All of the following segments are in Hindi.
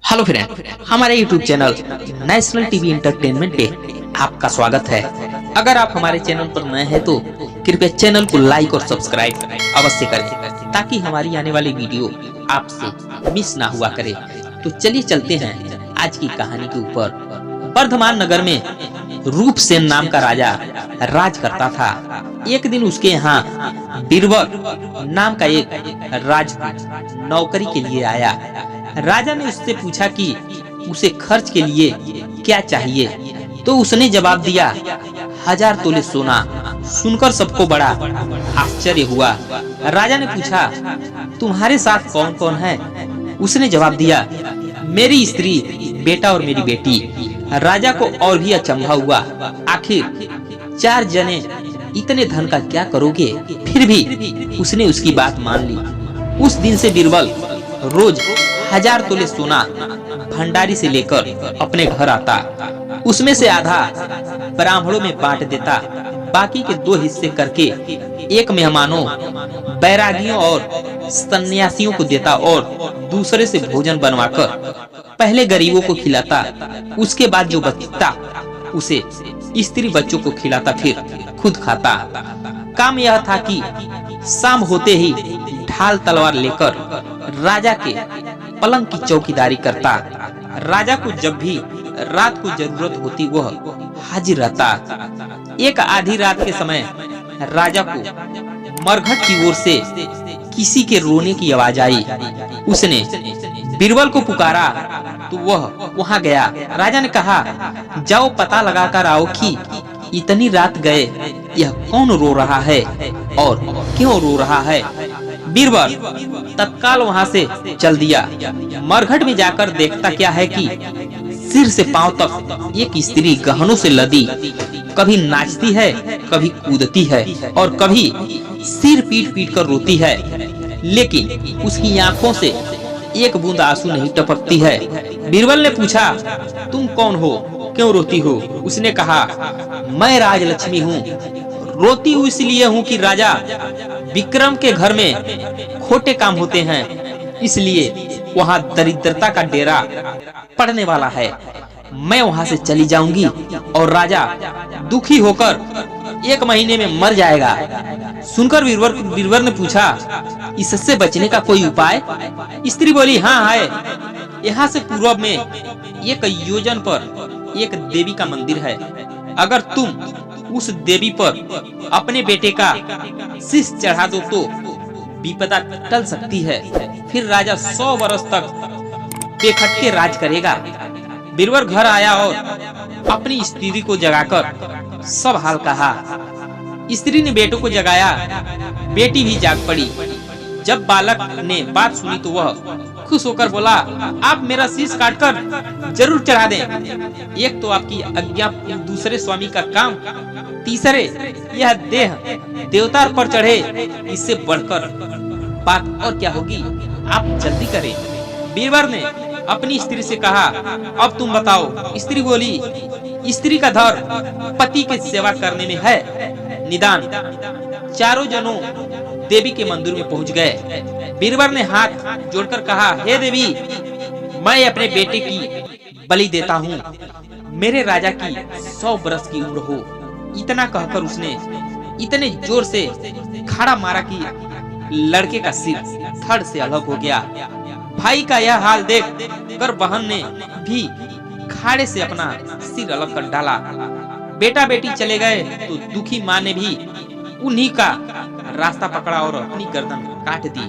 हेलो फ्रेंड, हमारे YouTube channel national TV entertainment पे आपका स्वागत है। अगर आप हमारे चैनल पर नए हैं तो कृपया चैनल को लाइक और सब्सक्राइब अवश्य करें ताकि हमारी आने वाली वीडियो आपसे मिस ना हुआ करे। तो चलिए चलते हैं आज की कहानी के ऊपर। वर्धमान नगर में रूपसेन नाम का राजा राज करता था। एक दिन उसके यहाँ बीरबल नाम का एक राजपूत नौकरी के लिए आया। राजा ने उससे पूछा कि उसे खर्च के लिए क्या चाहिए, तो उसने जवाब दिया 1000 तोले सोना। सुनकर सबको बड़ा आश्चर्य हुआ। राजा ने पूछा, तुम्हारे साथ कौन कौन है? उसने जवाब दिया, मेरी स्त्री, बेटा और मेरी बेटी। राजा को और भी अचंभा हुआ। आखिर 4 जने इतने धन का क्या करोगे? फिर भी उसने उसकी बात मान ली। उस दिन से बीरबल रोज 1000 तोले सोना भंडारी से लेकर अपने घर आता। उसमें से आधा ब्राह्मणों में बांट देता, बाकी के 2 हिस्से करके एक मेहमानों, बैरागियों और सन्यासियों को देता और दूसरे से भोजन बनवाकर पहले गरीबों को खिलाता। उसके बाद जो बचता उसे स्त्री बच्चों को खिलाता, फिर खुद खाता। काम यह था कि शाम होते ही ढाल तलवार लेकर राजा के पलंग की चौकीदारी करता। राजा को जब भी रात को जरूरत होती वह हाजिर रहता। एक आधी रात के समय राजा को मरघट की ओर से किसी के रोने की आवाज आई। उसने बीरबल को पुकारा तो वह वहां गया। राजा ने कहा, जाओ पता लगाकर आओ कि इतनी रात गए यह कौन रो रहा है और क्यों रो रहा है। बीरबल तत्काल वहां से चल दिया। मरघट में जाकर देखता क्या है कि सिर से पांव तक एक स्त्री गहनों से लदी कभी नाचती है, कभी कूदती है और कभी सिर पीट पीट कर रोती है, लेकिन उसकी आंखों से एक बूंद आंसू नहीं टपकती है। बीरबल ने पूछा, तुम कौन हो, क्यों रोती हो? उसने कहा, मैं राजलक्ष्मी हूँ। रोती हूँ इसलिए हूँ कि राजा विक्रम के घर में खोटे काम होते हैं, इसलिए वहाँ दरिद्रता का डेरा पड़ने वाला है। मैं वहाँ से चली जाऊंगी और राजा दुखी होकर 1 महीने में मर जाएगा। सुनकर बीरबल ने पूछा, इससे बचने का कोई उपाय? स्त्री बोली, हाँ है। यहाँ से पूर्व में 1 योजन पर एक देवी का मंदिर है। अगर तुम उस देवी पर अपने बेटे का शीश चढ़ा दो तो विपदा टल सकती है। फिर राजा 100 वर्ष तक बेखटके राज करेगा। बीरबल घर आया और अपनी स्त्री को जगाकर सब हाल कहा। स्त्री ने बेटों को जगाया, बेटी भी जाग पड़ी। जब बालक ने बात सुनी तो वह खुश होकर बोला, आप मेरा शीश काटकर जरूर चढ़ा दें। एक तो आपकी आज्ञा, दूसरे स्वामी का काम, तीसरे यह देह देवता पर चढ़े, इससे बढ़कर बात और क्या होगी? आप जल्दी करें। बीरबल ने अपनी स्त्री से कहा, अब तुम बताओ। स्त्री बोली, स्त्री का धर्म पति की सेवा करने में है। निदान 4 जनों देवी के मंदिर में पहुंच गए। बीरबल ने हाथ जोड़कर कहा, हे देवी, मैं अपने बेटे की बलि देता हूँ। मेरे राजा की 100 बरस की उम्र हो। इतना कहकर उसने इतने जोर से खाड़ा मारा कि लड़के का सिर धड़ से अलग हो गया। भाई का यह हाल देख कर बहन ने भी खाड़े से अपना सिर अलग कर डाला। बेटा बेटी चले गए तो दुखी माँ ने भी उन्हीं का रास्ता पकड़ा और अपनी गर्दन काट दी।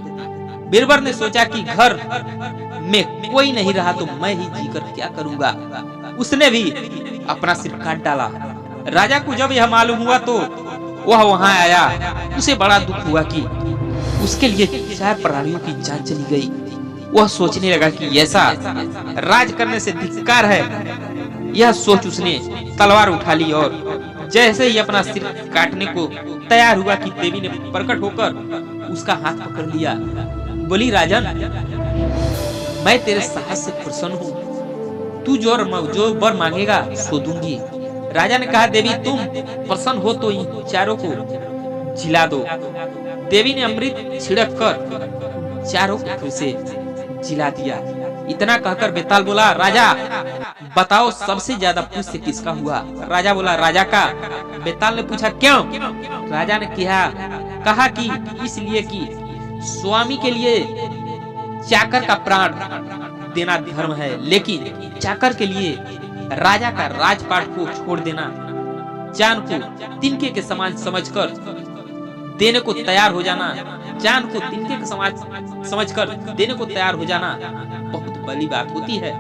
बीरबल ने सोचा कि घर में कोई नहीं रहा तो मैं ही जीकर क्या करूंगा। उसने भी अपना सिर काट डाला। राजा को जब यह मालूम हुआ तो वह वहां आया। उसे बड़ा दुख हुआ कि उसके लिए 4 प्राणियों की जान चली गई। वह सोचने लगा कि ऐसा राज करने से धिक्कार है। यह सोच उसने तलवार उठा ली और जैसे ही अपना सिर काटने को तैयार हुआ कि देवी ने प्रकट होकर उसका हाथ पकड़ लिया। बोली, राजन, मैं तेरे साहस से प्रसन्न हूँ। तू जो वर मांगेगा सो दूंगी। राजा ने कहा, देवी, तुम प्रसन्न हो तो इन 4 को जिला दो। देवी ने अमृत छिड़क कर 4 को फिर से जिला दिया। इतना कहकर बेताल बोला, राजा बताओ सबसे ज्यादा पुण्य किसका हुआ? राजा बोला, राजा का। बेताल ने पूछा, क्यों? राजा ने कहा कि इसलिए कि स्वामी के लिए चाकर का प्राण देना धर्म है, लेकिन चाकर के लिए राजा का राजपाट को छोड़ देना, जान को तिनके के समान समझकर देने को तैयार हो जाना, जान को तिनके के समान समझकर देने को तैयार हो जाना बहुत बड़ी बात होती है।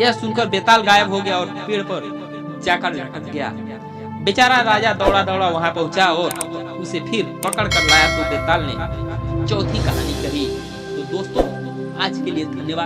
यह सुनकर बेताल गायब हो गया और पेड़ पर जाकर लटक गया। बेचारा राजा दौड़ा दौड़ा वहां पहुंचा और उसे फिर पकड़ कर लाया तो बेताल ने चौथी कहानी कही। तो दोस्तों आज के लिए धन्यवाद।